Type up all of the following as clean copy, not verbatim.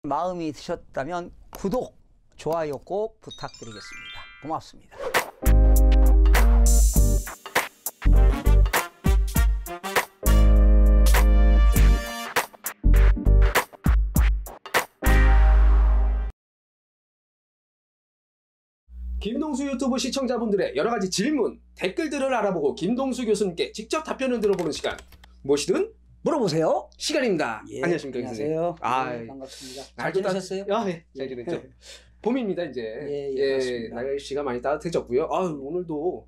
마음이 드셨다면 구독, 좋아요 꼭 부탁드리겠습니다. 고맙습니다. 김동수 유튜브 시청자분들의 여러가지 질문, 댓글들을 알아보고 김동수 교수님께 직접 답변을 들어보는 시간, 무엇이든 물어보세요. 시간입니다. 예, 안녕하십니까 교수님. 안녕하세요. 네, 반갑습니다. 잘 지내셨어요? 네, 잘 지냈죠. 봄입니다 이제. 예, 날씨가 많이 따뜻해졌고요. 오늘도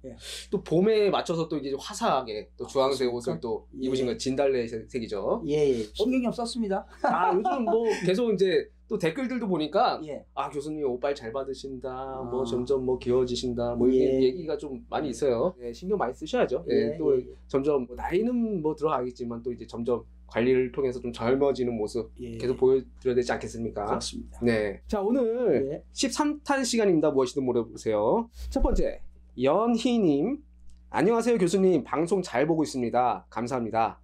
또 봄에 맞춰서 또 이제 화사하게 또 주황색 옷을 또 입으신 건 진달래색이죠. 예, 신경이 없었습니다. 요즘 뭐 계속 이제 또 댓글들도 보니까 예. 교수님 옷빨 잘 받으신다, 뭐 점점 뭐 귀여워지신다, 뭐 이런 얘기가 좀 많이 있어요. 신경 많이 쓰셔야죠. 또 점점 점점 뭐 들어가겠지만 또 이제 점점 관리를 통해서 좀 젊어지는 모습 계속 보여드려야 되지 않겠습니까? 그렇습니다. 네. 자, 오늘 13탄 시간입니다. 무엇이든 물어보세요. 첫 번째, 연희님. 안녕하세요, 교수님. 방송 잘 보고 있습니다. 감사합니다.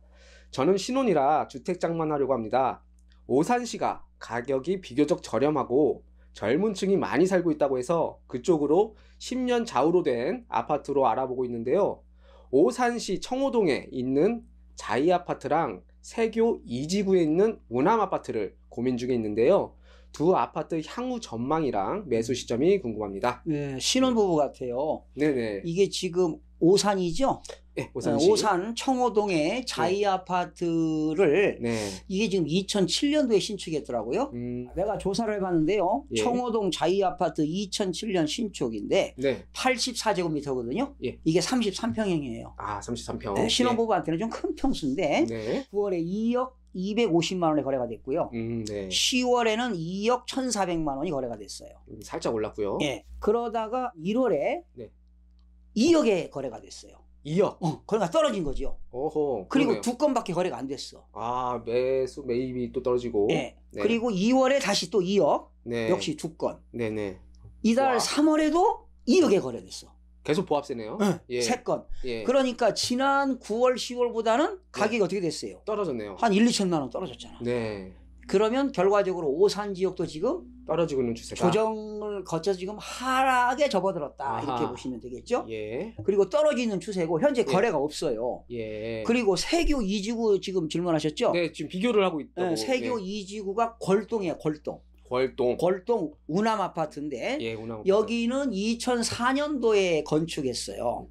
저는 신혼이라 주택 장만하려고 합니다. 오산시가 가격이 비교적 저렴하고 젊은 층이 많이 살고 있다고 해서 그쪽으로 10년 좌우로 된 아파트로 알아보고 있는데요. 오산시 청호동에 있는 자이 아파트랑 세교 2지구에 있는 우남 아파트를 고민 중에 있는데요. 두 아파트 향후 전망이랑 매수 시점이 궁금합니다. 네, 신혼부부 같아요. 네네. 이게 지금 오산이죠? 네, 오산시. 오산 청호동의 자이 아파트를 이게 지금 2007년도에 신축했더라고요. 내가 조사를 해봤는데요. 청호동 자이 아파트 2007년 신축인데 84제곱미터거든요. 이게 33평형이에요. 33평. 네, 신혼부부한테는 좀 큰 평수인데 9월에 2억 250만 원에 거래가 됐고요. 10월에는 2억 1,400만 원이 거래가 됐어요. 살짝 올랐고요. 그러다가 1월에 2억에 거래가 됐어요. 2억? 거래가 떨어진 거죠. 그리고 그러네요. 두 건밖에 거래가 안 됐어. 매입이 또 떨어지고. 그리고 2월에 다시 또 2억. 역시 두 건. 이달 3월에도 2억에 거래됐어. 계속 보합세네요. 세 건. 그러니까 지난 9월, 10월보다는 가격이 어떻게 됐어요? 떨어졌네요. 한 1, 2천만 원 떨어졌잖아. 그러면 결과적으로 오산 지역도 지금 떨어지고 있는 추세가 조정을 거쳐서 지금 하락에 접어들었다. 이렇게 보시면 되겠죠. 그리고 떨어지는 추세고 현재 거래가 없어요. 그리고 세교 2지구 지금 질문하셨죠? 네, 지금 비교를 하고 있다고. 세교 2지구가 골동이에요. 골동 우남 아파트인데 우남 아파트. 여기는 2004년도에 건축했어요.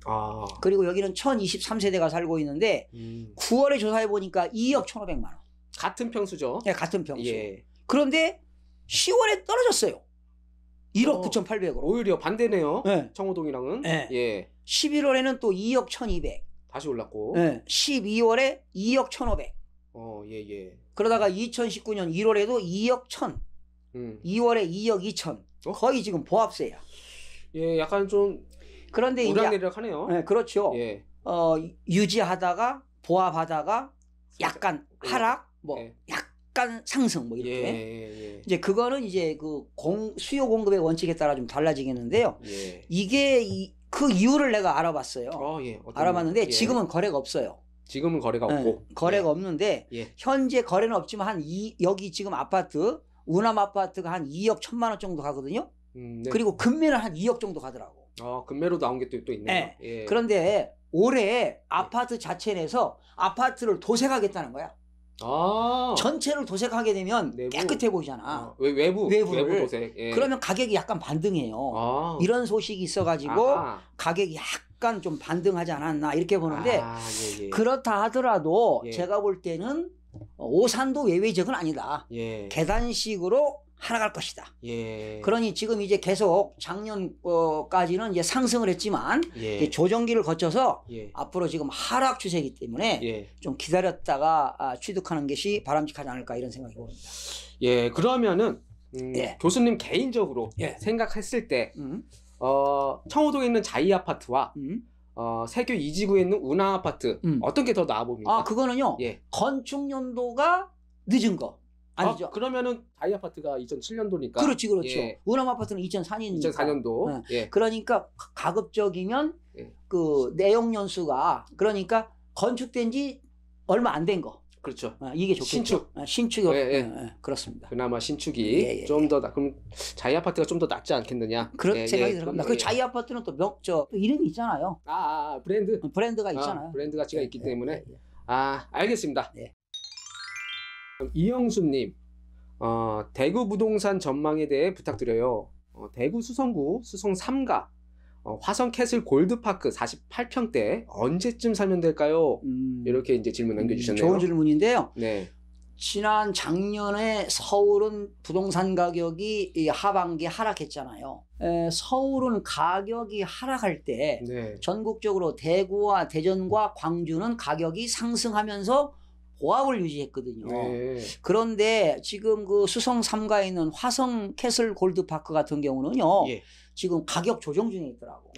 그리고 여기는 1023세대가 살고 있는데 9월에 조사해 보니까 2억 1,500만 원. 같은 평수죠? 네, 같은 평수. 그런데 10월에 떨어졌어요. 1억 9,800으로. 오히려 반대네요. 청호동이랑은. 11월에는 또 2억 1,200. 다시 올랐고. 12월에 2억 1,500. 그러다가 2019년 1월에도 2억 1,000. 2월에 2억 2천. 거의 지금 보합세야. 약간 좀 그런데 오락내리락하네요. 그렇죠. 유지하다가 보합하다가 약간 하락, 약간 상승 이렇게. 이제 그거는 이제 그 수요 공급의 원칙에 따라 좀 달라지겠는데요. 이게 그 이유를 내가 알아봤어요. 알아봤는데 지금은 거래가 없어요. 지금은 거래가 없고. 거래가 없는데 현재 거래는 없지만 여기 지금 아파트 우남 아파트가 한 2억 1,000만 원 정도 가거든요. 그리고 금매는 한 2억 정도 가더라고. 금매로 나온 게 또 있네요. 그런데 올해 아파트 자체 내에서 아파트를 도색하겠다는 거야. 전체를 도색하게 되면 깨끗해 보이잖아. 외부를 도색. 그러면 가격이 약간 반등해요. 이런 소식이 있어가지고 가격이 약간 좀 반등하지 않았나 이렇게 보는데 그렇다 하더라도 제가 볼 때는 오산도 예외적은 아니다. 계단식으로 하락할 것이다. 그러니 지금 이제 계속 작년까지는 이제 상승을 했지만 이제 조정기를 거쳐서 앞으로 지금 하락 추세이기 때문에 좀 기다렸다가 취득하는 것이 바람직하지 않을까 이런 생각이 듭니다. 그러면은 교수님 개인적으로 생각했을 때 청호동에 있는 자이 아파트와 세교 2지구에 있는 우남 아파트 어떤 게 더 나아 봅니까? 그거는요. 건축 연도가 늦은 거. 아니죠. 그러면은 자이 아파트가 2007년도니까. 그렇죠. 우남 아파트는 2004년이니까. 2004년도. 그러니까 가급적이면 그 내용 연수가 그러니까 건축된 지 얼마 안 된 거. 그렇죠. 이게 좋겠죠. 신축. 신축이 그렇습니다. 그나마 신축이 좀 더 그럼 자이 아파트가 좀 더 낫지 않겠느냐? 그런 생각이 들어갑니다. 그 자이 아파트는 또 또 이름이 있잖아요. 브랜드가 있잖아요. 브랜드 가치가 있기 때문에. 알겠습니다. 이영수님, 대구 부동산 전망에 대해 부탁드려요. 대구 수성구 수성 3가 화성 캐슬 골드파크 48평대 언제쯤 사면 될까요? 이렇게 이제 질문 남겨주셨네요. 좋은 질문인데요. 네. 지난 작년에 서울은 부동산 가격이 하반기에 하락했잖아요. 서울은 가격이 하락할 때 전국적으로 대구와 대전과 광주는 가격이 상승하면서 보합을 유지했거든요. 그런데 지금 그 수성 3가에 있는 화성 캐슬 골드파크 같은 경우는요. 지금 가격 조정 중에 있더라고.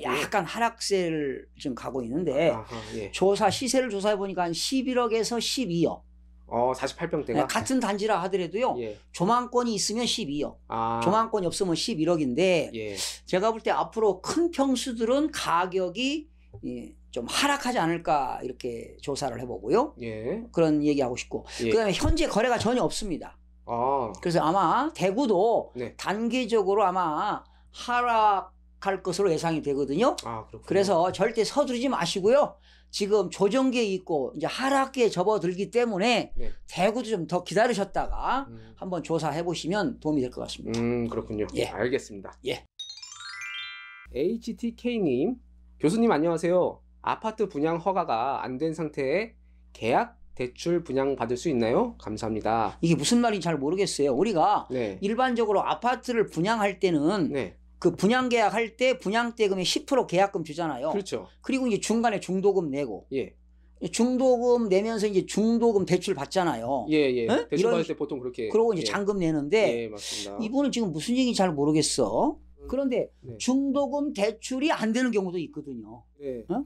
약간 하락세를 지금 가고 있는데 시세를 조사해 보니까 한 11억에서 12억. 48평대가? 같은 단지라 하더라도요. 조망권이 있으면 12억. 조망권이 없으면 11억인데 제가 볼 때 앞으로 큰 평수들은 가격이 좀 하락하지 않을까 이렇게 조사를 해보고요. 그런 얘기하고 싶고 그다음에 현재 거래가 전혀 없습니다. 그래서 아마 대구도 단기적으로 아마 하락할 것으로 예상이 되거든요. 그래서 절대 서두르지 마시고요. 지금 조정기에 있고 이제 하락기에 접어들기 때문에 대구도 좀 더 기다리셨다가 한번 조사해 보시면 도움이 될 것 같습니다. 그렇군요. 알겠습니다. HTK님, 교수님 안녕하세요. 아파트 분양 허가가 안 된 상태에 계약 대출 분양 받을 수 있나요? 감사합니다. 이게 무슨 말인지 잘 모르겠어요. 우리가 일반적으로 아파트를 분양할 때는 그 분양 계약할 때 분양대금의 10% 계약금 주잖아요. 그렇죠. 그리고 이제 중간에 중도금 내고 중도금 내면서 이제 중도금 대출 받잖아요. 대출 받을 때 보통 그렇게. 그러고 이제 잔금 내는데 맞습니다. 이분은 지금 무슨 얘기인지 잘 모르겠어. 그런데 중도금 대출이 안 되는 경우도 있거든요.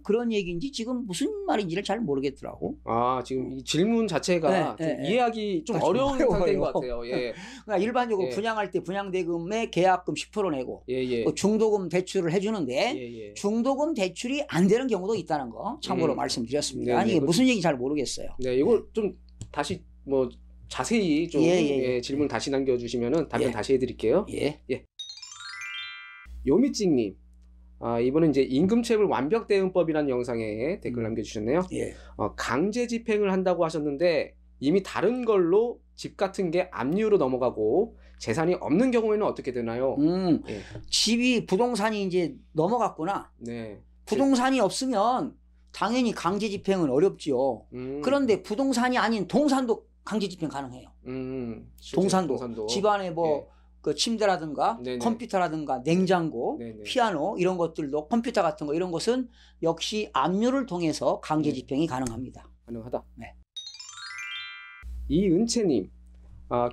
그런 얘기인지 지금 무슨 말인지를 잘 모르겠더라고. 지금 이 질문 자체가 이해하기 좀 어려운 상태인 것 같아요. 그러니까 일반적으로 분양할 때 분양대금에 계약금 10% 내고 중도금 대출을 해주는데 중도금 대출이 안 되는 경우도 있다는 거 참고로 말씀드렸습니다. 이게 무슨 얘기인지 잘 모르겠어요. 이거 좀 다시 뭐 자세히 좀 질문 다시 남겨주시면은 답변 다시 해드릴게요. 요미찡님, 이번엔 이제 임금체불 완벽 대응법이라는 영상에 댓글 남겨주셨네요. 강제 집행을 한다고 하셨는데 이미 다른 걸로 집 같은 게 압류로 넘어가고 재산이 없는 경우에는 어떻게 되나요? 집이 부동산이 이제 넘어갔구나. 부동산이 없으면 당연히 강제 집행은 어렵죠. 그런데 부동산이 아닌 동산도 강제 집행 가능해요. 동산도 집안에 그 침대라든가 컴퓨터라든가 냉장고, 피아노 이런 것들도 컴퓨터 같은 거 이런 것은 역시 압류를 통해서 강제 집행이 가능합니다. 가능하다. 이은채님,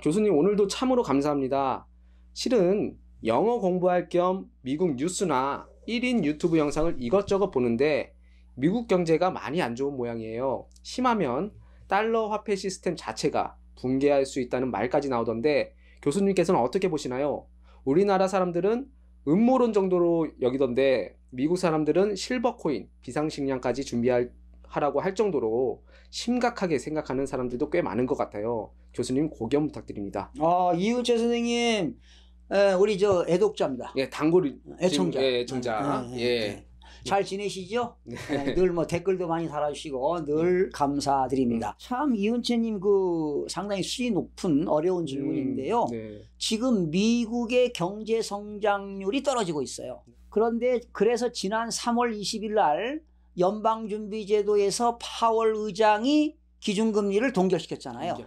교수님 오늘도 참으로 감사합니다. 실은 영어 공부할 겸 미국 뉴스나 1인 유튜브 영상을 이것저것 보는데 미국 경제가 많이 안 좋은 모양이에요. 심하면 달러 화폐 시스템 자체가 붕괴할 수 있다는 말까지 나오던데 교수님께서는 어떻게 보시나요? 우리나라 사람들은 음모론 정도로 여기던데 미국 사람들은 실버코인, 비상식량까지 준비하라고 할 정도로 심각하게 생각하는 사람들도 꽤 많은 것 같아요. 교수님 고견 부탁드립니다. 이은채 선생님, 우리 저 애독자입니다. 단골 애청자. 애청자. 잘 지내시죠? 늘 뭐 댓글도 많이 달아주시고 늘 감사드립니다. 참 이은채님 그 상당히 수위 높은 어려운 질문인데요. 지금 미국의 경제 성장률이 떨어지고 있어요. 그런데 그래서 지난 3월 20일 날 연방준비제도에서 파월 의장이 기준금리를 동결시켰잖아요.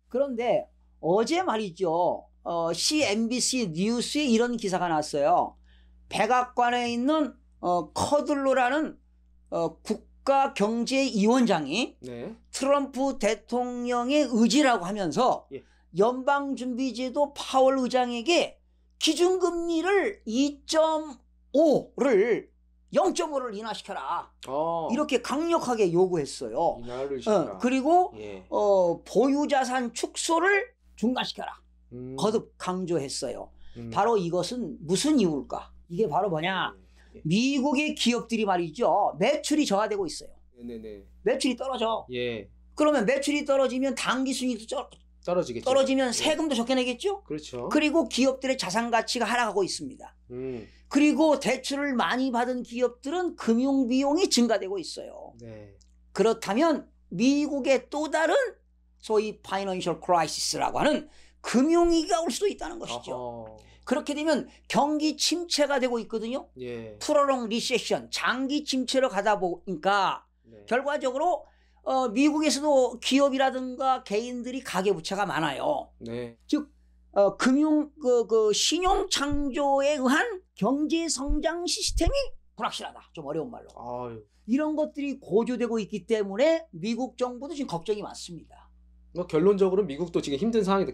그런데 어제 말이죠. CNBC 뉴스에 이런 기사가 났어요. 백악관에 있는 커들로라는 국가경제위원장이 트럼프 대통령의 의지라고 하면서 연방준비제도 파월 의장에게 기준금리를 2.5를 0.5를 인하시켜라. 이렇게 강력하게 요구했어요. 그리고 보유자산 축소를 중단시켜라. 거듭 강조했어요. 바로 이것은 무슨 이유일까? 이게 바로 뭐냐? 미국의 기업들이 말이죠. 매출이 저하되고 있어요. 매출이 떨어져. 그러면 매출이 떨어지면 당기 순이익도 떨어지겠죠. 떨어지면 세금도 적게 내겠죠. 그렇죠. 그리고 기업들의 자산 가치가 하락하고 있습니다. 그리고 대출을 많이 받은 기업들은 금융 비용이 증가되고 있어요. 네. 그렇다면 미국의 또 다른 소위 파이낸셜 크라이시스라고 하는 금융위기가 올 수도 있다는 것이죠. 어허. 그렇게 되면 경기 침체가 되고 있거든요. 예. 프로롱 리세션, 장기 침체로 가다 보니까 네. 결과적으로 미국에서도 기업이라든가 개인들이 가계부채가 많아요. 네. 즉 금융 신용 창조에 의한 경제 성장 시스템이 불확실하다. 좀 어려운 말로. 아유. 이런 것들이 고조되고 있기 때문에 미국 정부도 지금 걱정이 많습니다. 결론적으로 미국도 지금 힘든 상황이다.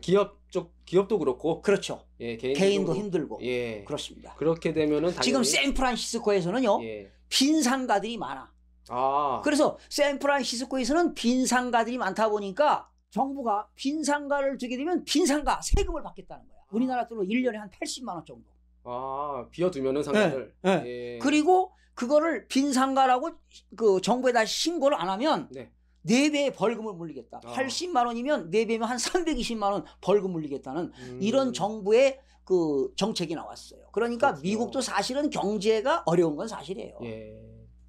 기업도 그렇고. 그렇죠. 예, 개인도 힘들고. 예. 그렇습니다. 그렇게 되면은 당연히 지금 샌프란시스코에서는요. 예. 빈상가들이 많아. 그래서 샌프란시스코에서는 빈상가들이 많다 보니까 정부가 빈상가를 주게 되면 빈상가 세금을 받겠다는 거야. 우리나라 돈으로 1년에 한 80만 원 정도. 비워두면은 상가를. 네, 네. 예. 그리고 그거를 빈상가라고 그 정부에다 신고를 안 하면 네. 4배의 벌금을 물리겠다. 80만 원이면 4배면 한 320만 원 벌금 물리겠다는 이런 정부의 그 정책이 나왔어요. 그러니까 그렇구나. 미국도 사실은 경제가 어려운 건 사실이에요. 예.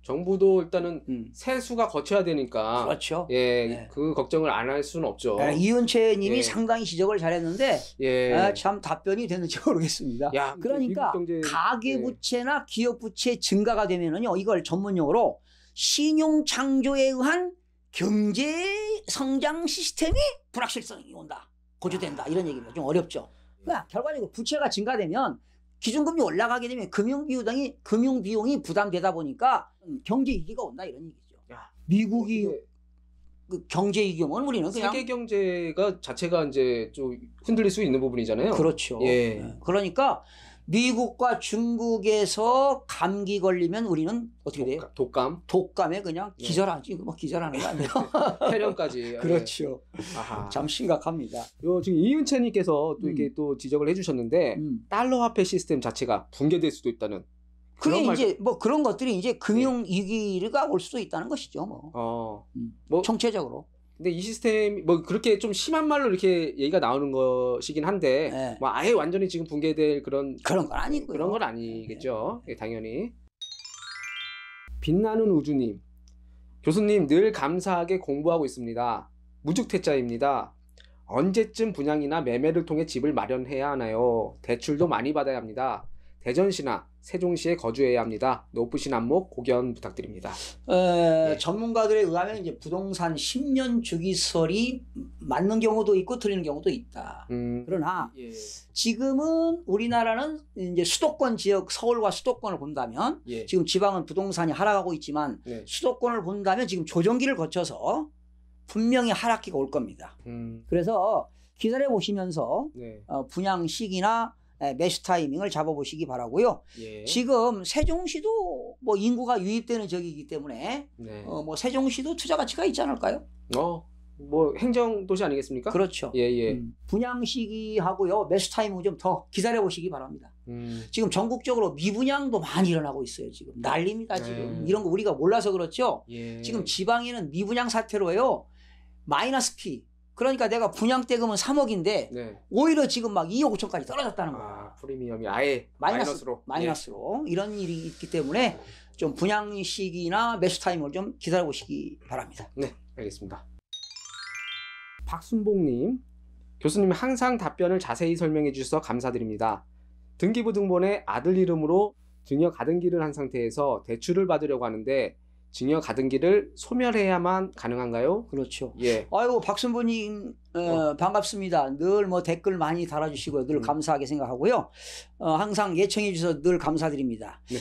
정부도 일단은 세수가 거쳐야 되니까. 그렇죠. 예, 네. 그 걱정을 안 할 수는 없죠. 이은채 님이 예. 상당히 지적을 잘했는데 예. 참 답변이 됐는지 모르겠습니다. 야, 그러니까 가계부채나 기업부채 증가가 되면은요, 이걸 전문용어로 신용창조에 의한 경제 성장 시스템이 불확실성이 온다. 고조된다. 이런 얘기입니다. 좀 어렵죠. 그러니까 결과적으로 부채가 증가되면 기준금리 올라가게 되면 금융비용이 부담되다 보니까 경제위기가 온다. 이런 얘기죠. 미국이 그 경제위기면 우리는 그냥 세계 경제가 자체가 이제 좀 흔들릴 수 있는 부분이잖아요. 그렇죠. 예. 네. 그러니까 미국과 중국에서 감기 걸리면 우리는 어떻게 돼요? 독감에 그냥 기절하지. 뭐 기절하는 거 아니에요? 폐렴까지. 그렇죠. 아하. 참 심각합니다. 지금 이은채님께서 또 이렇게 또 지적을 해주셨는데 달러 화폐 시스템 자체가 붕괴될 수도 있다는. 그게 이제 뭐 그런 것들이 이제 금융 위기가 올 수도 있다는 것이죠. 뭐 총체적으로. 근데 이 시스템이 뭐 그렇게 좀 심한 말로 이렇게 얘기가 나오는 것이긴 한데 네. 뭐 아예 완전히 지금 붕괴될 그런 건 아니고요. 그런 건 아니겠죠. 네. 당연히. 빛나는 우주님, 교수님 늘 감사하게 공부하고 있습니다. 무주택자입니다. 언제쯤 분양이나 매매를 통해 집을 마련해야 하나요? 대출도 많이 받아야 합니다. 대전시나 세종시에 거주해야 합니다. 높으신 안목 고견 부탁드립니다. 예. 전문가들에 의하면 이제 부동산 10년 주기설이 맞는 경우도 있고 틀리는 경우도 있다. 그러나 예. 지금은 우리나라는 이제 수도권 지역 서울과 수도권을 본다면 예. 지금 지방은 부동산이 하락하고 있지만 네. 수도권을 본다면 지금 조정기를 거쳐서 분명히 하락기가 올 겁니다. 그래서 기다려 보시면서 네. 분양 시기나 매수 타이밍을 잡아보시기 바라고요. 예. 지금 세종시도 뭐 인구가 유입되는 지역이기 때문에 네. 뭐 세종시도 투자 가치가 있지 않을까요? 뭐 행정도시 아니겠습니까? 그렇죠. 예. 분양 시기하고요 매수 타이밍 좀 더 기다려 보시기 바랍니다. 지금 전국적으로 미분양도 많이 일어나고 있어요. 지금 난립니다. 지금 이런 거 우리가 몰라서 그렇죠. 예. 지금 지방에는 미분양 사태로요 마이너스 P. 그러니까 내가 분양대금은 3억인데 네. 오히려 지금 막 2억 5천까지 떨어졌다는 거야. 프리미엄이 아예 마이너스로. 마이너스로. 이런 일이 있기 때문에 좀 분양 시기나 매수 타임을 좀 기다려 보시기 바랍니다. 네, 알겠습니다. 박순봉님, 교수님 항상 답변을 자세히 설명해 주셔서 감사드립니다. 등기부등본에 아들 이름으로 증여 가등기를 한 상태에서 대출을 받으려고 하는데 증여 가등기를 소멸해야만 가능한가요? 그렇죠. 예. 아이고 박순보님 반갑습니다. 늘 뭐 댓글 많이 달아주시고요. 늘 감사하게 생각하고요. 항상 예청해 주셔서 늘 감사드립니다. 네.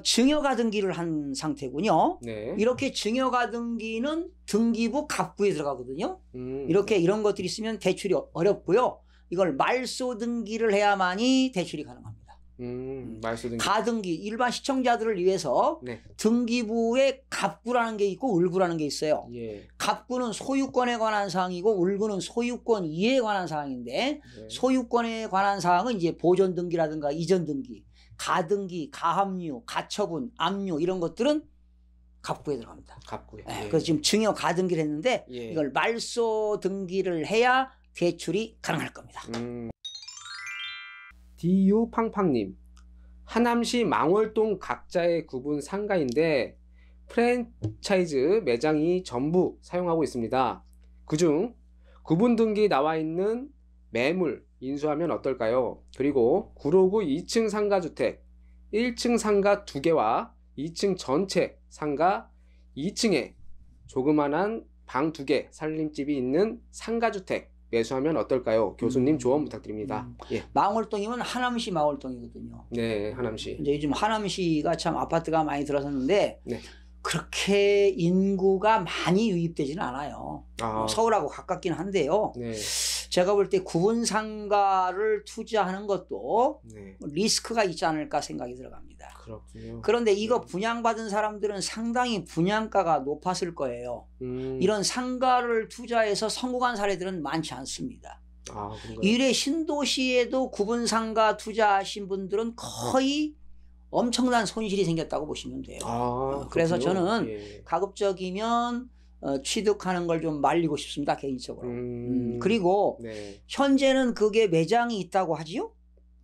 증여 가등기를 한 상태군요. 네. 이렇게 증여 가등기는 등기부 갑부에 들어가거든요. 이렇게 이런 것들이 있으면 대출이 어렵고요. 이걸 말소 등기를 해야만이 대출이 가능합니다. 말소 등기. 가등기 일반 시청자들을 위해서 네. 등기부에 갑구라는 게 있고 을구라는 게 있어요. 예. 갑구는 소유권에 관한 사항이고 을구는 소유권 이해에 관한 사항인데 네. 소유권에 관한 사항은 이제 보존 등기라든가 이전 등기, 가등기, 가압류, 가처분, 압류 이런 것들은 갑구에 들어갑니다. 갑구에. 예, 예. 그래서 지금 증여 가등기를 했는데 예. 이걸 말소 등기를 해야 대출이 가능할 겁니다. 디유팡팡님, 하남시 망월동 각자의 구분 상가인데 프랜차이즈 매장이 전부 사용하고 있습니다. 그중 구분 등기 나와 있는 매물 인수하면 어떨까요? 그리고 구로구 2층 상가주택 1층 상가 2개와 2층 전체 상가 2층에 조그만한 방 2개 살림집이 있는 상가주택 매수하면 어떨까요? 교수님 조언 부탁드립니다. 예. 망월동이면 하남시 망월동이거든요. 네, 하남시. 이제 요즘 하남시가 참 아파트가 많이 들어섰는데 네. 그렇게 인구가 많이 유입되지는 않아요. 서울하고 가깝긴 한데요. 네. 제가 볼 때 구분 상가를 투자하는 것도 네. 리스크가 있지 않을까 생각이 들어갑니다. 그렇군요. 그런데 이거 분양받은 사람들은 상당히 분양가가 높았을 거예요. 이런 상가를 투자해서 성공한 사례들은 많지 않습니다. 이래 신도시에도 구분 상가 투자하신 분들은 거의 엄청난 손실이 생겼다고 보시면 돼요. 그래서 저는 예. 가급적이면 취득하는 걸 좀 말리고 싶습니다, 개인적으로. 그리고 네. 현재는 그게 매장이 있다고 하지요?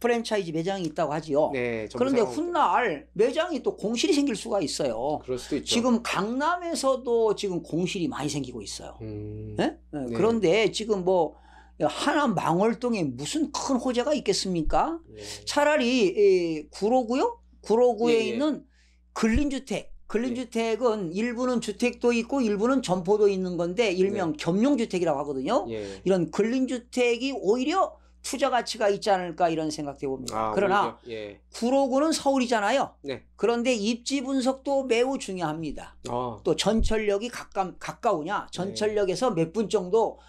프랜차이즈 매장이 있다고 하지요. 네, 그런데 훗날 매장이 또 공실이 생길 수가 있어요. 그럴 수도 있죠. 지금 강남에서도 지금 공실이 많이 생기고 있어요. 네? 네. 그런데 지금 뭐 하남 망월동에 무슨 큰 호재가 있겠습니까? 네. 차라리 구로구요? 구로구에 예, 예. 있는 근린주택은 일부는 주택도 있고 일부는 점포도 있는 건데 일명 겸용주택이라고 하거든요. 예. 이런 근린주택이 오히려 투자 가치가 있지 않을까 이런 생각도 해봅니다. 그러나 예. 구로구는 서울이잖아요. 네. 그런데 입지 분석도 매우 중요합니다. 또 전철역이 가까우냐, 전철역에서 몇 분 정도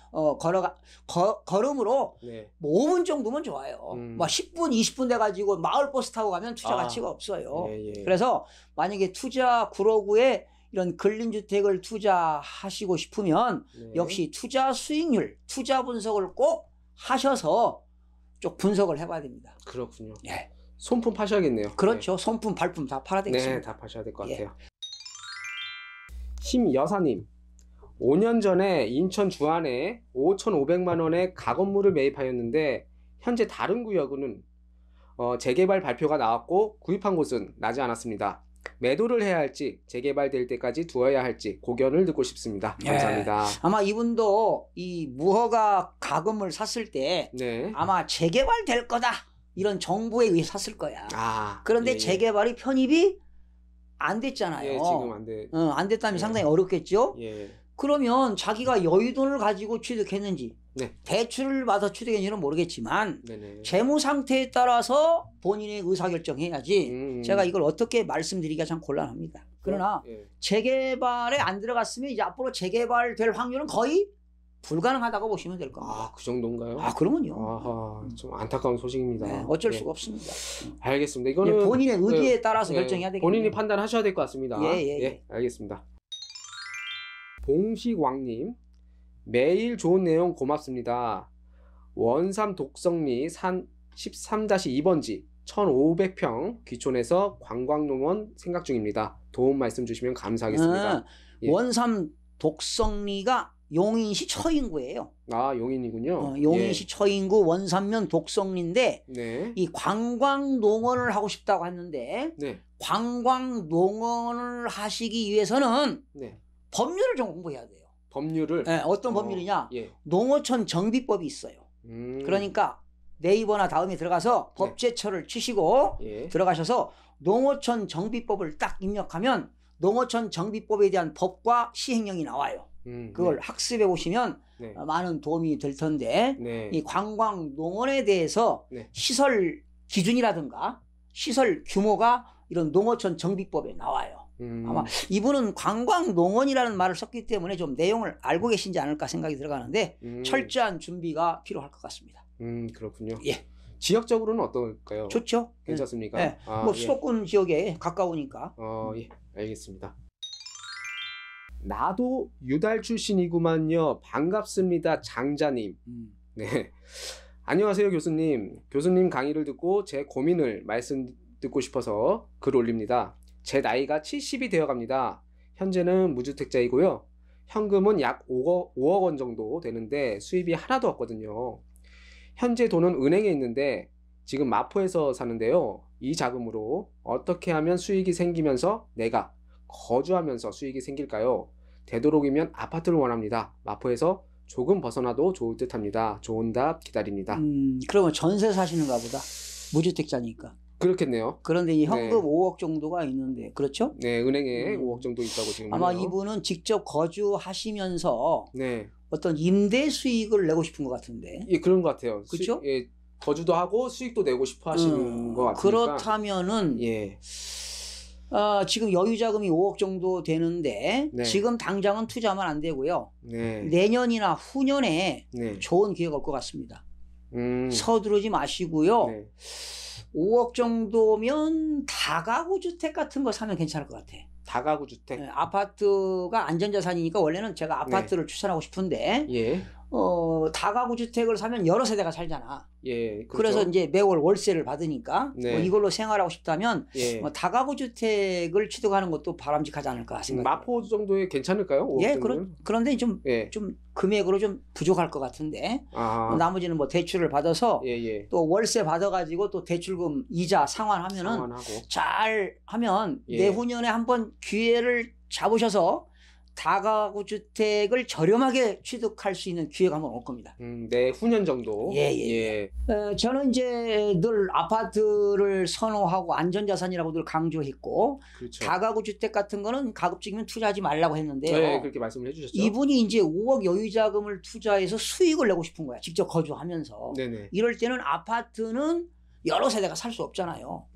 걸음으로 뭐 5분 정도면 좋아요. 뭐 10분, 20분 돼가지고 마을버스 타고 가면 투자 가치가 없어요. 그래서 만약에 구로구에 이런 근린주택을 투자하시고 싶으면 역시 투자 수익률, 투자 분석을 꼭 하셔서 좀 분석을 해봐야 됩니다. 그렇군요. 예. 손품 파셔야겠네요. 그렇죠. 손품, 발품 다 팔아야 되겠습니다. 네, 다 파셔야 될 것 같아요. 심여사님, 5년 전에 인천 주안에 5,500만 원의 가건물을 매입하였는데 현재 다른 구역은 재개발 발표가 나왔고 구입한 곳은 나지 않았습니다. 매도를 해야 할지 재개발될 때까지 두어야 할지 고견을 듣고 싶습니다. 감사합니다. 아마 이분도 이 무허가 가건물 샀을 때 아마 재개발될 거다 이런 정보에 의해 샀을 거야. 그런데 재개발이 편입이 안 됐잖아요. 지금 안 돼. 안 됐다면 상당히 어렵겠죠. 그러면 자기가 여윳돈을 가지고 취득했는지 대출을 받아 취득했는지는 모르겠지만 재무 상태에 따라서 본인의 의사결정해야지 제가 이걸 어떻게 말씀드리기가 참 곤란합니다. 그러나 재개발에 안 들어갔으면 이제 앞으로 재개발될 확률은 거의 불가능하다고 보시면 될 겁니다. 그 정도인가요? 그러면요. 좀 안타까운 소식입니다. 어쩔 수가 없습니다. 알겠습니다. 이거는 본인의 의지에 따라서 결정해야 되겠네요. 본인이 판단하셔야 될 것 같습니다. 알겠습니다. 봉식왕님, 매일 좋은 내용 고맙습니다. 원삼 독성리 산 13-2번지 1500평 귀촌해서 관광농원 생각 중입니다. 도움 말씀 주시면 감사하겠습니다. 원삼 독성리가 용인시 처인구예요. 용인이군요. 용인시 처인구 원삼면 독성리인데 이 관광농원을 하고 싶다고 했는데 관광농원을 하시기 위해서는 법률을 좀 공부해야 돼요. 법률을? 어떤 법률이냐? 농어촌 정비법이 있어요. 그러니까 네이버나 다음에 들어가서 법제처를 치시고 들어가셔서 농어촌 정비법을 딱 입력하면 농어촌 정비법에 대한 법과 시행령이 나와요. 그걸 학습해 보시면 많은 도움이 될 텐데 이 관광농원에 대해서 시설 기준이라든가 시설 규모가 이런 농어촌 정비법에 나와요. 아마 이분은 관광농원이라는 말을 썼기 때문에 좀 내용을 알고 계신지 않을까 생각이 들어가는데 철저한 준비가 필요할 것 같습니다. 그렇군요. 지역적으로는 어떨까요? 좋죠. 괜찮습니까? 뭐 수도권 지역에 가까우니까. 알겠습니다. 나도 유달 출신이구만요. 반갑습니다. 장자님. 안녕하세요 교수님. 교수님 강의를 듣고 제 고민을 말씀 듣고 싶어서 글 올립니다. 제 나이가 70이 되어 갑니다. 현재는 무주택자이고요. 현금은 약 5억 원 정도 되는데 수입이 하나도 없거든요. 현재 돈은 은행에 있는데 지금 마포에서 사는데요. 이 자금으로 어떻게 하면 수익이 생기면서 내가 거주하면서 수익이 생길까요? 되도록이면 아파트를 원합니다. 마포에서 조금 벗어나도 좋을 듯 합니다. 좋은 답 기다립니다. 그러면 전세 사시는가 보다. 무주택자니까. 그렇겠네요. 그런데 이 현금 5억 정도가 있는데, 그렇죠? 네, 은행에 5억 정도 있다고 지금. 아마 하네요. 이분은 직접 거주하시면서 네. 어떤 임대 수익을 내고 싶은 것 같은데. 예, 그런 것 같아요. 그렇죠? 예, 거주도 하고 수익도 내고 싶어 하시는 것 같으니까. 그렇다면은 예. 지금 여유 자금이 5억 정도 되는데 네. 지금 당장은 투자하면 안 되고요. 네. 내년이나 후년에 네. 좋은 기회가 올 것 같습니다. 서두르지 마시고요. 네. 5억 정도면 다가구 주택 같은 거 사면 괜찮을 것 같아. 다가구 주택. 네, 아파트가 안전자산이니까 원래는 제가 아파트를 추천하고 싶은데 예. 다가구 주택을 사면 여러 세대가 살잖아. 예. 그렇죠. 그래서 이제 매월 월세를 받으니까 네. 뭐 이걸로 생활하고 싶다면 예. 뭐 다가구 주택을 취득하는 것도 바람직하지 않을까 생각해요. 마포 정도에 괜찮을까요? 5억 예, 정도는? 그런데 좀 금액으로 좀 부족할 것 같은데 나머지는 뭐 대출을 받아서 또 월세 받아가지고 또 대출금 이자 상환하면은 잘 하면 내후년에 한번 기회를 잡으셔서 다가구 주택을 저렴하게 취득할 수 있는 기회가 한번 올 겁니다. 내후년 정도. 저는 이제 늘 아파트를 선호하고 안전자산이라고 늘 강조했고, 그렇죠. 다가구 주택 같은 거는 가급적이면 투자하지 말라고 했는데요. 네, 그렇게 말씀을 해주셨죠. 이분이 이제 5억 여유자금을 투자해서 수익을 내고 싶은 거야. 직접 거주하면서. 네네. 이럴 때는 아파트는 여러 세대가 살 수 없잖아요.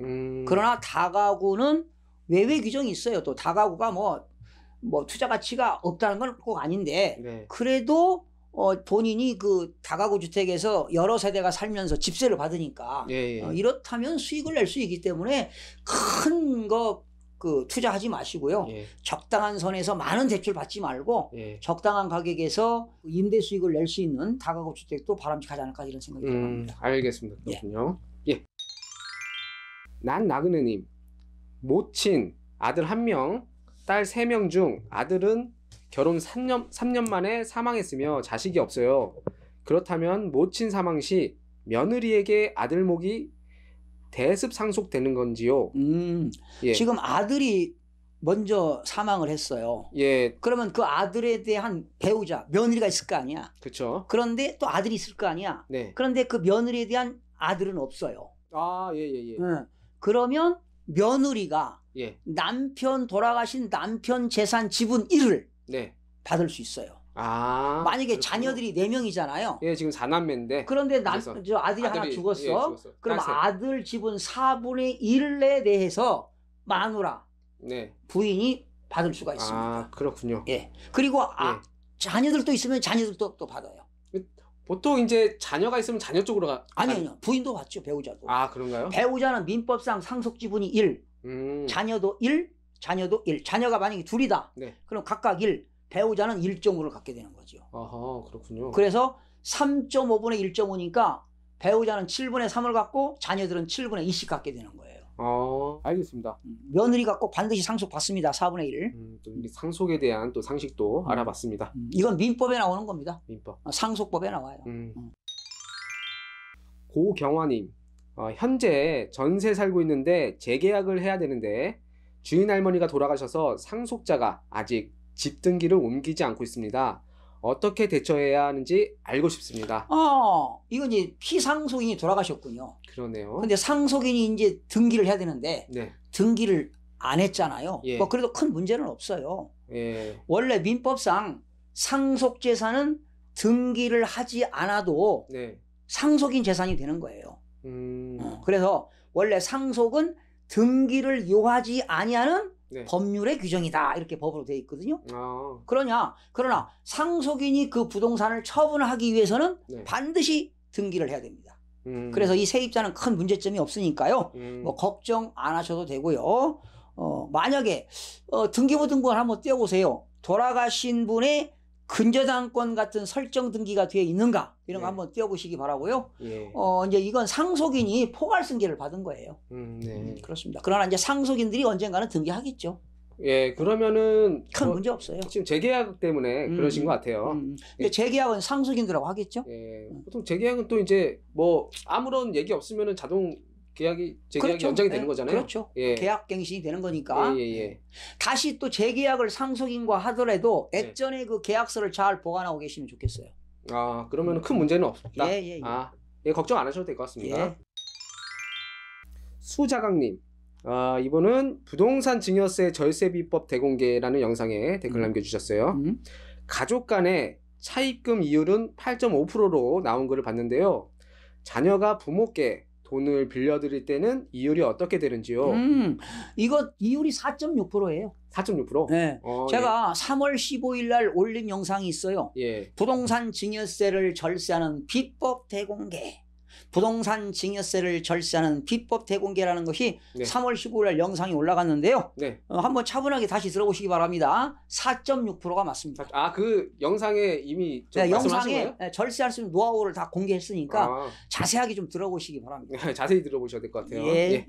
그러나 다가구는 외외 규정이 있어요. 또 다가구가 뭐 투자 가치가 없다는 건 꼭 아닌데 그래도 본인이 그 다가구 주택에서 여러 세대가 살면서 집세를 받으니까 이렇다면 수익을 낼 수 있기 때문에 큰 거 투자하지 마시고요. 적당한 선에서 많은 대출 받지 말고 적당한 가격에서 임대 수익을 낼 수 있는 다가구 주택도 바람직하지 않을까 이런 생각이 듭니다. 알겠습니다. 그렇군요. 난 나그네님, 모친 아들 1명, 딸 3명 중 아들은 결혼 3년 만에 사망했으며 자식이 없어요. 그렇다면 모친 사망 시 며느리에게 아들목이 대습 상속되는 건지요? 지금 아들이 먼저 사망을 했어요. 그러면 그 아들에 대한 배우자, 며느리가 있을 거 아니야. 그렇죠. 그런데 또 아들이 있을 거 아니야. 그런데 그 며느리에 대한 아들은 없어요. 그러면 며느리가 돌아가신 남편 재산 지분 1을 받을 수 있어요. 만약에 그렇군요. 자녀들이 4명이잖아요. 지금 4남매인데. 그런데 아들이 하나 죽었어. 그럼 아들 지분 4분의 1에 대해서 마누라, 부인이 받을 수가 있습니다. 그렇군요. 그리고 자녀들도 있으면 자녀들도 또 받아요. 보통 이제 자녀가 있으면 자녀 쪽으로 아니요. 부인도 받죠. 배우자도. 그런가요? 배우자는 민법상 상속 지분이 1, 자녀도 1, 자녀도 1. 자녀가 만약에 둘이다. 그럼 각각 1, 배우자는 1.5를 갖게 되는 거죠. 그렇군요. 그래서 3.5분의 1.5니까 배우자는 7분의 3을 갖고 자녀들은 7분의 2씩 갖게 되는 거예요. 알겠습니다. 며느리가 꼭 반드시 상속받습니다. 4분의 1. 또 상속에 대한 또 상식도 알아봤습니다. 이건 민법에 나오는 겁니다. 민법. 상속법에 나와요. 고경화님, 현재 전세 살고 있는데 재계약을 해야 되는데 주인 할머니가 돌아가셔서 상속자가 아직 집 등기를 옮기지 않고 있습니다. 어떻게 대처해야 하는지 알고 싶습니다. 이건 이제 피상속인이 돌아가셨군요. 그러네요. 근데 상속인이 이제 등기를 해야 되는데 등기를 안 했잖아요. 뭐 그래도 큰 문제는 없어요. 원래 민법상 상속재산은 등기를 하지 않아도 상속인 재산이 되는 거예요. 그래서 원래 상속은 등기를 요하지 아니하는 법률의 규정이다 이렇게 법으로 되어 있거든요. 그러나 상속인이 그 부동산을 처분하기 위해서는 반드시 등기를 해야 됩니다. 그래서 이 세입자는 큰 문제점이 없으니까요. 뭐 걱정 안 하셔도 되고요. 만약에 등기부등본을 한번 떼어보세요. 돌아가신 분의 근저당권 같은 설정 등기가 되어 있는가 이런 거 한번 떼어보시기 바라고요. 이제 이건 상속인이 포괄승계를 받은 거예요. 그렇습니다. 그러나 이제 상속인들이 언젠가는 등기하겠죠. 예, 그러면은 큰 문제 없어요. 지금 재계약 때문에 그러신 것 같아요. 근데 재계약은 상속인들하고 하겠죠? 예, 보통 재계약은 또 이제 뭐 아무런 얘기 없으면은 자동 재계약이 그렇죠. 연장이 되는 거잖아요. 그렇죠. 예. 계약 갱신이 되는 거니까. 예. 다시 또 재계약을 상속인과 하더라도 액전에 그 계약서를 잘 보관하고 계시면 좋겠어요. 아, 그러면 큰 문제는 없다. 예. 아, 예, 걱정 안 하셔도 될 것 같습니다. 예. 수자강님, 이분은 부동산 증여세 절세 비법 대공개라는 영상에 댓글 남겨주셨어요. 가족 간의 차입금 이율은 8.5%로 나온 글을 봤는데요. 자녀가 부모께 돈을 빌려드릴 때는 이율이 어떻게 되는지요? 이거 이율이 4.6%예요. 4.6%? 네. 제가 3월 15일 날 올린 영상이 있어요. 예. 부동산 증여세를 절세하는 비법 대공개. 부동산 증여세를 절세하는 비법 대공개라는 것이 3월 15일 날 영상이 올라갔는데요. 한번 차분하게 다시 들어보시기 바랍니다. 4.6%가 맞습니다. 아, 그 영상에 이미 영상에 절세할 수 있는 노하우를 다 공개했으니까 자세하게 좀 들어보시기 바랍니다. 자세히 들어보셔야 될 것 같아요. 예.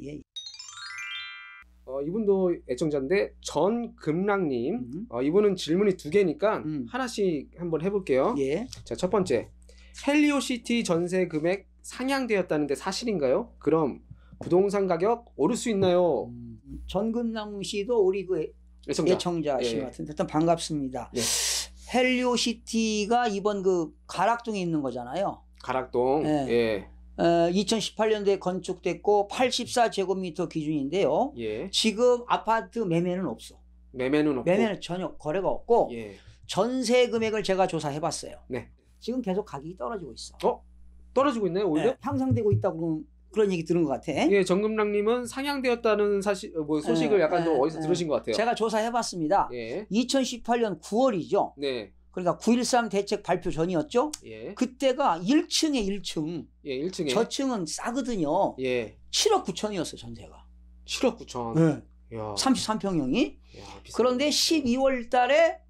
이분도 애청자인데 전금랑님, 이분은 질문이 2개니까 하나씩 한번 해볼게요. 자, 첫 번째, 헬리오시티 전세 금액 상향되었다는데 사실인가요? 그럼 부동산 가격 오를 수 있나요? 전근남 씨도 우리 그 애청자신 것 같은데 일단 반갑습니다. 헬리오시티가 이번 그 가락동에 있는 거잖아요. 가락동. 2018년도에 건축됐고 84제곱미터 기준인데요. 지금 아파트 매매는 없어. 매매는 없고? 매매는 전혀 거래가 없고 전세 금액을 제가 조사해봤어요. 지금 계속 가격이 떨어지고 있어. 떨어지고 있나요, 오히려? 향상되고 있다고 그런 얘기 들은 것 같아. 예, 정금랑님은 상향되었다는 소식을 약간 좀 어디서 들으신 것 같아요. 제가 조사해봤습니다. 2018년 9월이죠. 그러니까 9.13 대책 발표 전이었죠. 그때가 1층에 1층. 1층에. 저층은 싸거든요. 7억 9천이었어요, 전세가. 7억 9천. 33평형이. 그런데 12월 달에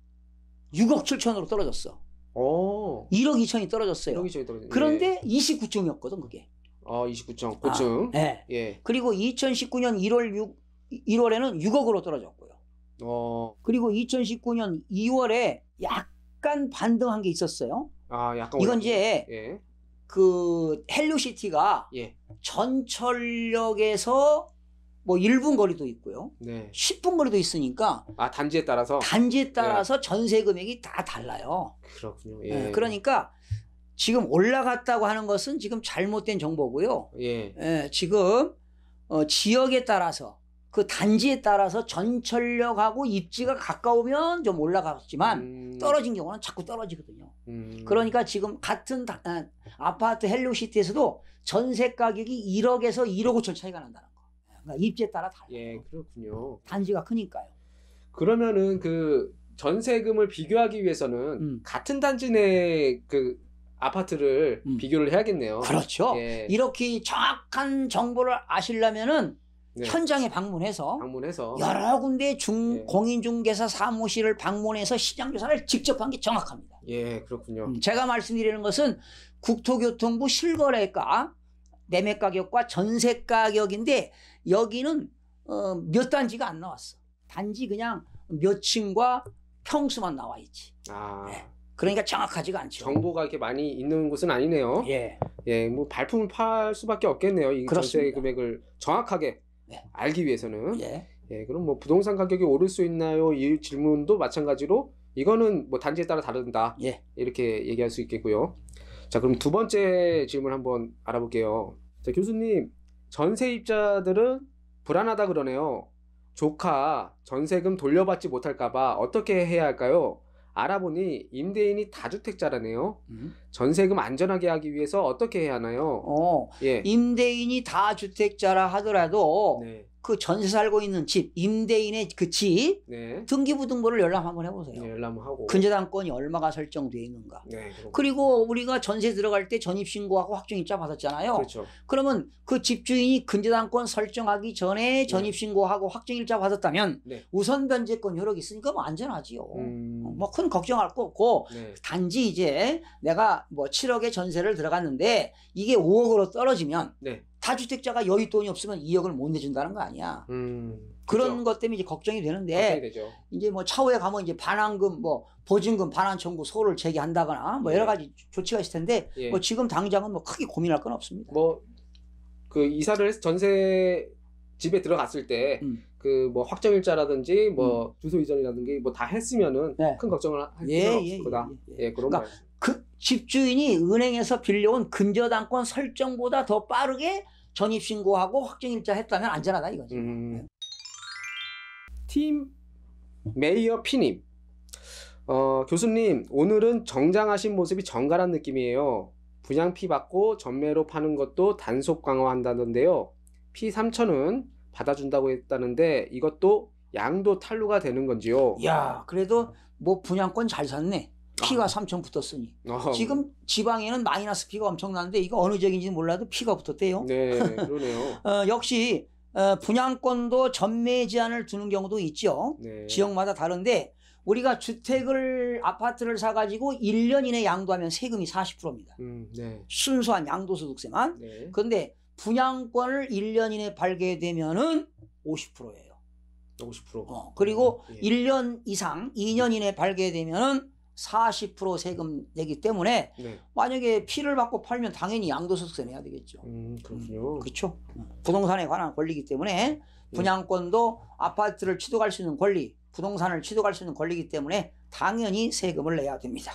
6억 7천으로 떨어졌어. 1억 2천이 떨어졌어요. 1억 2천이 떨어졌어요. 그런데 29층이었거든, 그게. 29층, 고층. 그리고 2019년 1월에는 6억으로 떨어졌고요. 그리고 2019년 2월에 약간 반등한 게 있었어요. 약간 이건 이제 그 헬리오시티가 전철역에서 뭐 1분 거리도 있고요. 10분 거리도 있으니까 단지에 따라서 전세 금액이 다 달라요. 그렇군요. 그러니까 지금 올라갔다고 하는 것은 지금 잘못된 정보고요. 지금 지역에 따라서 그 단지에 따라서 전철역하고 입지가 가까우면 좀 올라갔지만 떨어진 경우는 자꾸 떨어지거든요. 그러니까 지금 같은 아파트 헬리오시티에서도 전세 가격이 1억에서 1억 5천 차이가 난다는 거. 그러니까 입지에 따라 달라요. 그렇군요. 단지가 크니까요. 그러면은 그 전세금을 비교하기 위해서는 같은 단지 내 그 아파트를 비교를 해야겠네요. 그렇죠. 이렇게 정확한 정보를 아시려면은 현장에 방문해서 여러 군데 공인중개사 사무실을 방문해서 시장조사를 직접 한 게 정확합니다. 그렇군요. 제가 말씀드리는 것은 국토교통부 실거래가 매매가격과 전세가격인데 여기는 몇 단지가 안 나왔어. 단지 그냥 몇 층과 평수만 나와 있지. 그러니까 정확하지가 않죠. 정보가 이렇게 많이 있는 곳은 아니네요. 뭐 발품을 팔 수밖에 없겠네요. 이 전세 금액을 정확하게 알기 위해서는. 그럼 뭐 부동산 가격이 오를 수 있나요? 이 질문도 마찬가지로 이거는 뭐 단지에 따라 다른다. 이렇게 얘기할 수 있겠고요. 자, 그럼 두 번째 질문 한번 알아볼게요. 자, 교수님, 전세입자들은 불안하다 그러네요. 조카 전세금 돌려받지 못할까봐 어떻게 해야 할까요? 알아보니 임대인이 다주택자라네요. 전세금 안전하게 하기 위해서 어떻게 해야 하나요? 임대인이 다주택자라 하더라도 그 전세 살고 있는 집, 임대인의 그 집 등기부등본을 열람 한번 해보세요. 열람하고 근저당권이 얼마가 설정되어 있는가. 그리고 우리가 전세 들어갈 때 전입신고하고 확정일자 받았잖아요. 그러면 그 집주인이 근저당권 설정하기 전에 전입신고하고 확정일자 받았다면 우선 변제권 효력이 있으니까 뭐 안전하지요. 뭐 큰 걱정할 거 없고 단지 이제 내가 뭐 7억의 전세를 들어갔는데 이게 5억으로 떨어지면 다주택자가 여윳돈이 없으면 2억을 못 내준다는 거 아니야. 그런 그렇죠. 것 때문에 이제 걱정이 되는데 걱정이 되죠. 이제 뭐 차후에 가면 이제 반환금 뭐 보증금 반환 청구 소를 제기한다거나 뭐 예. 여러 가지 조치가 있을 텐데 예. 뭐 지금 당장은 뭐 크게 고민할 건 없습니다. 뭐 그 이사를 해서 전세 집에 들어갔을 때 그 뭐 확정일자라든지 뭐 주소 이전이라든지 뭐 다 했으면은 네. 큰 걱정을 할 필요는 예, 없을 거다. 예, 그런 그러니까 말. 그 집주인이 은행에서 빌려온 근저당권 설정보다 더 빠르게 전입신고하고 확정일자 했다면 안전하다 이거지. 팀 메이어 피님. 교수님, 오늘은 정장하신 모습이 정갈한 느낌이에요. 분양피 받고 전매로 파는 것도 단속 강화한다던데요. 피 3천은 받아준다고 했다는데 이것도 양도 탄로가 되는 건지요? 야, 그래도 뭐 분양권 잘 샀네. 피가 3천 붙었으니. 지금 지방에는 마이너스 피가 엄청나는데 이거 어느 지역인지 몰라도 피가 붙었대요. 네, 그러네요. 역시 분양권도 전매 제한을 두는 경우도 있죠. 네. 지역마다 다른데 우리가 주택을 아파트를 사가지고 1년 이내 양도하면 세금이 40%입니다. 네. 순수한 양도소득세만. 네. 그런데 분양권을 1년 이내 발견되면은 50%예요. 50%. 그리고 예. 1년 이상 2년 이내 발견되면은 40% 세금 내기 때문에 네. 만약에 피를 받고 팔면 당연히 양도소득세 내야 되겠죠. 그렇군요. 그렇죠. 부동산에 관한 권리이기 때문에 분양권도 아파트를 취득할 수 있는 권리, 부동산을 취득할 수 있는 권리이기 때문에 당연히 세금을 내야 됩니다.